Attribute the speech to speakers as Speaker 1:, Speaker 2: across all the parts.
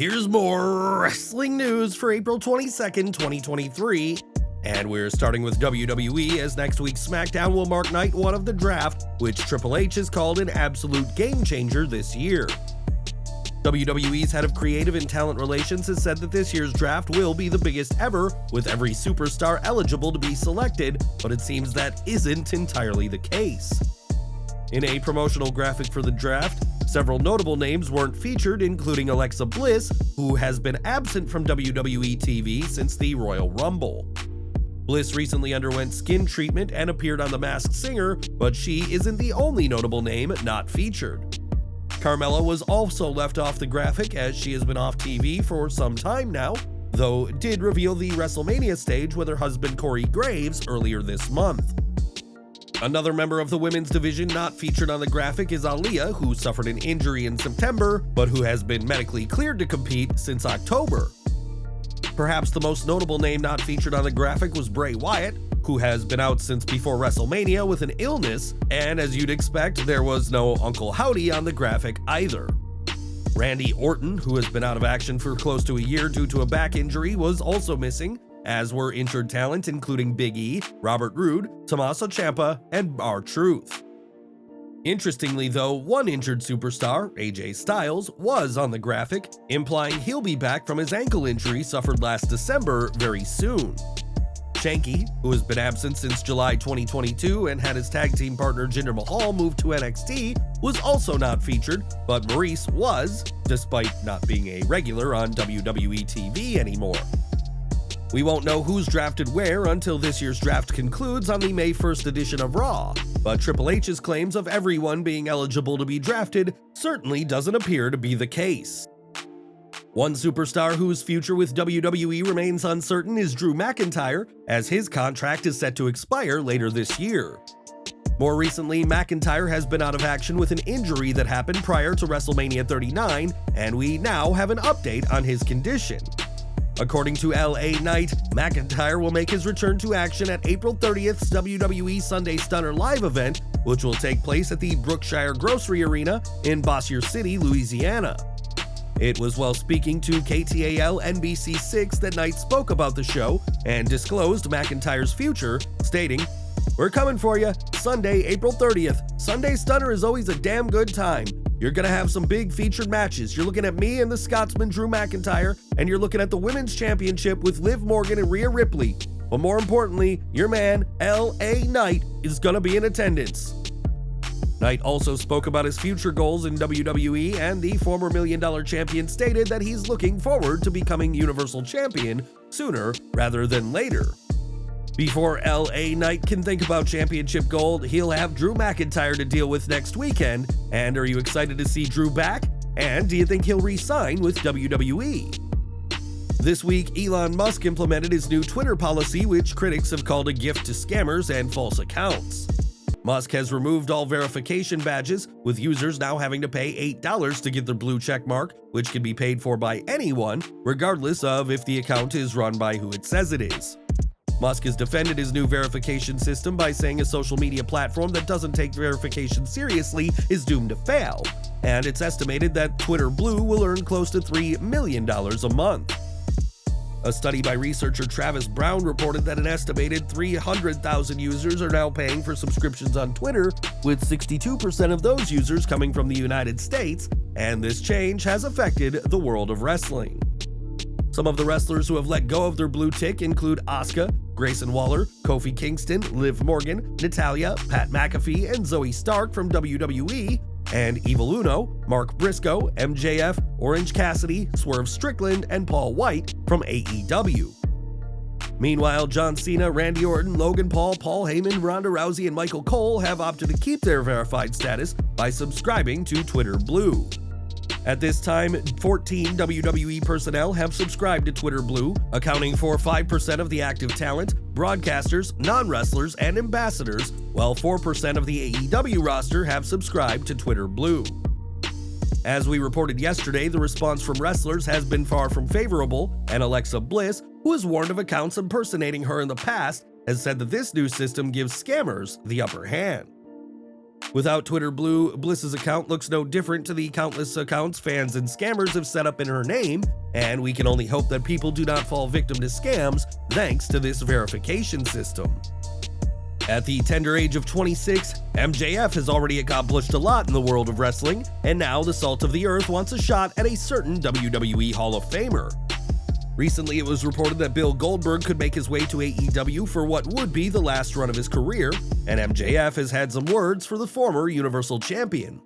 Speaker 1: Here's more wrestling news for April 22nd, 2023. And we're starting with WWE, as next week's SmackDown will mark night one of the draft, which Triple H has called an absolute game changer this year. WWE's head of creative and talent relations has said that this year's draft will be the biggest ever, with every superstar eligible to be selected, but it seems that isn't entirely the case. In a promotional graphic for the draft, several notable names weren't featured, including Alexa Bliss, who has been absent from WWE TV since the Royal Rumble. Bliss recently underwent skin treatment and appeared on The Masked Singer, but she isn't the only notable name not featured. Carmella was also left off the graphic, as she has been off TV for some time now, though did reveal the WrestleMania stage with her husband Corey Graves earlier this month. Another member of the women's division not featured on the graphic is Aaliyah, who suffered an injury in September, but who has been medically cleared to compete since October. Perhaps the most notable name not featured on the graphic was Bray Wyatt, who has been out since before WrestleMania with an illness, and as you'd expect, there was no Uncle Howdy on the graphic either. Randy Orton, who has been out of action for close to a year due to a back injury, was also missing, as were injured talent including Big E, Robert Roode, Tommaso Ciampa, and R-Truth. Interestingly though, one injured superstar, AJ Styles, was on the graphic, implying he'll be back from his ankle injury suffered last December very soon. Shanky, who has been absent since July 2022 and had his tag team partner Jinder Mahal move to NXT, was also not featured, but Maurice was, despite not being a regular on WWE TV anymore. We won't know who's drafted where until this year's draft concludes on the May 1st edition of Raw, but Triple H's claims of everyone being eligible to be drafted certainly doesn't appear to be the case. One superstar whose future with WWE remains uncertain is Drew McIntyre, as his contract is set to expire later this year. More recently, McIntyre has been out of action with an injury that happened prior to WrestleMania 39, and we now have an update on his condition. According to LA Knight, McIntyre will make his return to action at April 30th's WWE Sunday Stunner Live event, which will take place at the Brookshire Grocery Arena in Bossier City, Louisiana. It was while speaking to KTAL NBC6 that Knight spoke about the show and disclosed McIntyre's future, stating, "We're coming for you, Sunday, April 30th. Sunday Stunner is always a damn good time. You're gonna have some big featured matches. You're looking at me and the Scotsman Drew McIntyre, and you're looking at the Women's Championship with Liv Morgan and Rhea Ripley. But more importantly, your man, LA Knight, is gonna be in attendance." Knight also spoke about his future goals in WWE, and the former $1 Million champion stated that he's looking forward to becoming Universal Champion sooner rather than later. Before LA Knight can think about championship gold, he'll have Drew McIntyre to deal with next weekend. And are you excited to see Drew back? And do you think he'll re-sign with WWE? This week, Elon Musk implemented his new Twitter policy, which critics have called a gift to scammers and false accounts. Musk has removed all verification badges, with users now having to pay $8 to get their blue check mark, which can be paid for by anyone, regardless of if the account is run by who it says it is. Musk has defended his new verification system by saying a social media platform that doesn't take verification seriously is doomed to fail, and it's estimated that Twitter Blue will earn close to $3 million a month. A study by researcher Travis Brown reported that an estimated 300,000 users are now paying for subscriptions on Twitter, with 62% of those users coming from the United States, and this change has affected the world of wrestling. Some of the wrestlers who have let go of their blue tick include Asuka, Grayson Waller, Kofi Kingston, Liv Morgan, Natalya, Pat McAfee, and Zoe Stark from WWE, and Evil Uno, Mark Briscoe, MJF, Orange Cassidy, Swerve Strickland, and Paul White from AEW. Meanwhile, John Cena, Randy Orton, Logan Paul, Paul Heyman, Ronda Rousey, and Michael Cole have opted to keep their verified status by subscribing to Twitter Blue. At this time, 14 WWE personnel have subscribed to Twitter Blue, accounting for 5% of the active talent, broadcasters, non-wrestlers, and ambassadors, while 4% of the AEW roster have subscribed to Twitter Blue. As we reported yesterday, the response from wrestlers has been far from favorable, and Alexa Bliss, who has warned of accounts impersonating her in the past, has said that this new system gives scammers the upper hand. Without Twitter Blue, Bliss's account looks no different to the countless accounts fans and scammers have set up in her name, and we can only hope that people do not fall victim to scams thanks to this verification system. At the tender age of 26, MJF has already accomplished a lot in the world of wrestling, and now the salt of the earth wants a shot at a certain WWE Hall of Famer. Recently, it was reported that Bill Goldberg could make his way to AEW for what would be the last run of his career, and MJF has had some words for the former Universal Champion.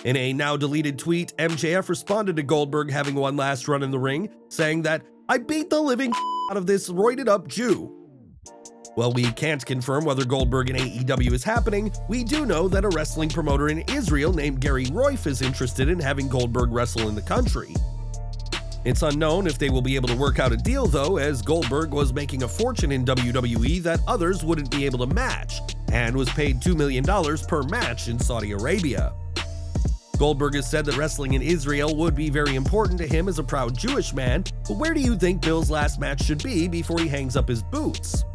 Speaker 1: In a now-deleted tweet, MJF responded to Goldberg having one last run in the ring, saying that, "I beat the living out of this roided-up Jew." While we can't confirm whether Goldberg in AEW is happening, we do know that a wrestling promoter in Israel named Gary Roif is interested in having Goldberg wrestle in the country. It's unknown if they will be able to work out a deal though, as Goldberg was making a fortune in WWE that others wouldn't be able to match, and was paid $2 million per match in Saudi Arabia. Goldberg has said that wrestling in Israel would be very important to him as a proud Jewish man, but where do you think Bill's last match should be before he hangs up his boots?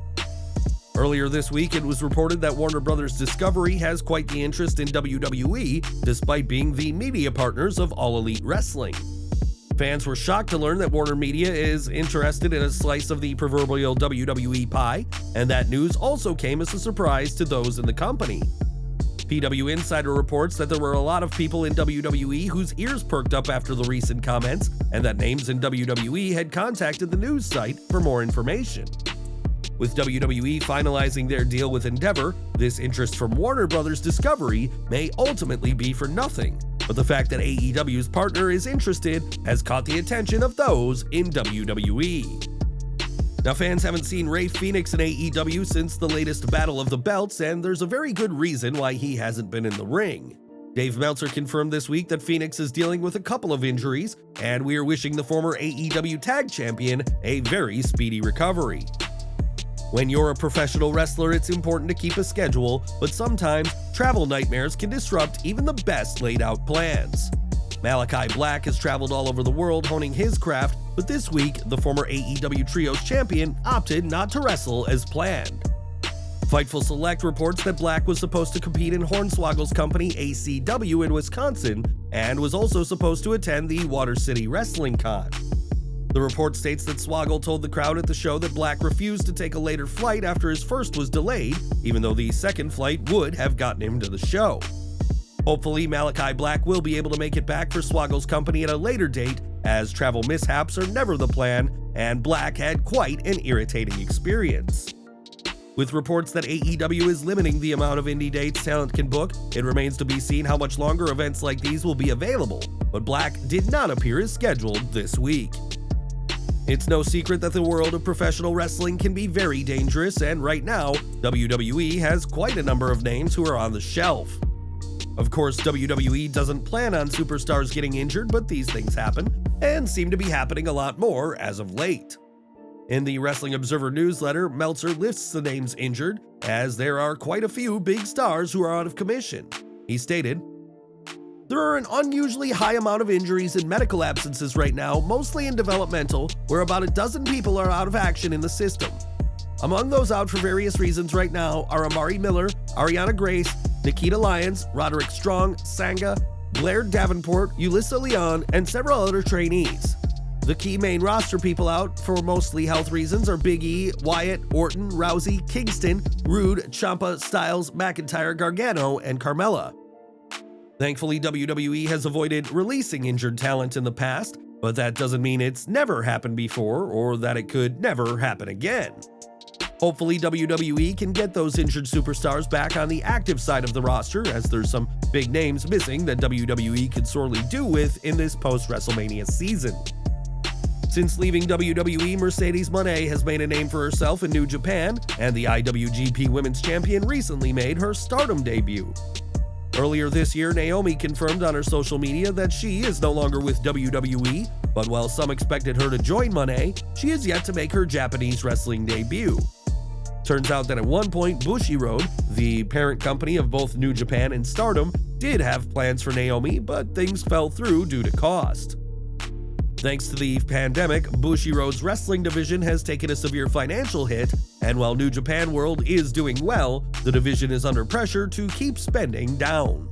Speaker 1: Earlier this week, it was reported that Warner Bros. Discovery has quite the interest in WWE, despite being the media partners of All Elite Wrestling. Fans were shocked to learn that Warner Media is interested in a slice of the proverbial WWE pie, and that news also came as a surprise to those in the company. PW Insider reports that there were a lot of people in WWE whose ears perked up after the recent comments, and that names in WWE had contacted the news site for more information. With WWE finalizing their deal with Endeavor, this interest from Warner Bros. Discovery may ultimately be for nothing, but the fact that AEW's partner is interested has caught the attention of those in WWE. Now, fans haven't seen Rey Fenix in AEW since the latest Battle of the Belts, and there's a very good reason why he hasn't been in the ring. Dave Meltzer confirmed this week that Fenix is dealing with a couple of injuries, and we are wishing the former AEW Tag Champion a very speedy recovery. When you're a professional wrestler, it's important to keep a schedule, but sometimes travel nightmares can disrupt even the best laid out plans. Malakai Black has traveled all over the world honing his craft, but this week, the former AEW Trios champion opted not to wrestle as planned. Fightful Select reports that Black was supposed to compete in Hornswoggle's company ACW in Wisconsin, and was also supposed to attend the Water City Wrestling Con. The report states that Swoggle told the crowd at the show that Black refused to take a later flight after his first was delayed, even though the second flight would have gotten him to the show. Hopefully, Malakai Black will be able to make it back for Swoggle's company at a later date, as travel mishaps are never the plan, and Black had quite an irritating experience. With reports that AEW is limiting the amount of indie dates talent can book, it remains to be seen how much longer events like these will be available, but Black did not appear as scheduled this week. It's no secret that the world of professional wrestling can be very dangerous, and right now, WWE has quite a number of names who are on the shelf. Of course, WWE doesn't plan on superstars getting injured, but these things happen, and seem to be happening a lot more as of late. In the Wrestling Observer newsletter, Meltzer lists the names injured, as there are quite a few big stars who are out of commission. He stated, "There are an unusually high amount of injuries and medical absences right now, mostly in developmental, where about a dozen people are out of action in the system. Among those out for various reasons right now are Amari Miller, Ariana Grace, Nikita Lyons, Roderick Strong, Sanga, Blair Davenport, Ulyssa Leon, and several other trainees. The key main roster people out for mostly health reasons are Big E, Wyatt, Orton, Rousey, Kingston, Rude, Ciampa, Styles, McIntyre, Gargano, and Carmella. Thankfully, WWE has avoided releasing injured talent in the past, but that doesn't mean it's never happened before or that it could never happen again. Hopefully, WWE can get those injured superstars back on the active side of the roster, as there's some big names missing that WWE could sorely do with in this post-WrestleMania season. Since leaving WWE, Mercedes Moné has made a name for herself in New Japan, and the IWGP Women's Champion recently made her Stardom debut. Earlier this year, Naomi confirmed on her social media that she is no longer with WWE, but while some expected her to join Moné, she is yet to make her Japanese wrestling debut. Turns out that at one point, Bushiroad, the parent company of both New Japan and Stardom, did have plans for Naomi, but things fell through due to cost. Thanks to the pandemic, Bushiroad's wrestling division has taken a severe financial hit, And while New Japan World is doing well, the division is under pressure to keep spending down.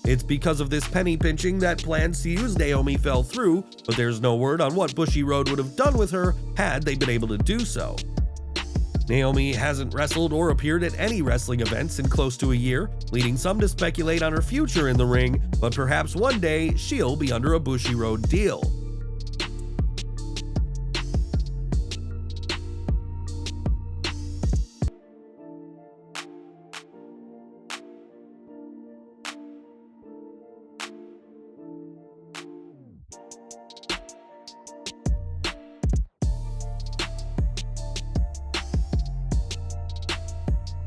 Speaker 1: It's because of this penny pinching that plans to use Naomi fell through, but there's no word on what Bushiroad would have done with her had they been able to do so. Naomi hasn't wrestled or appeared at any wrestling events in close to a year, leading some to speculate on her future in the ring, but perhaps one day she'll be under a Bushiroad deal.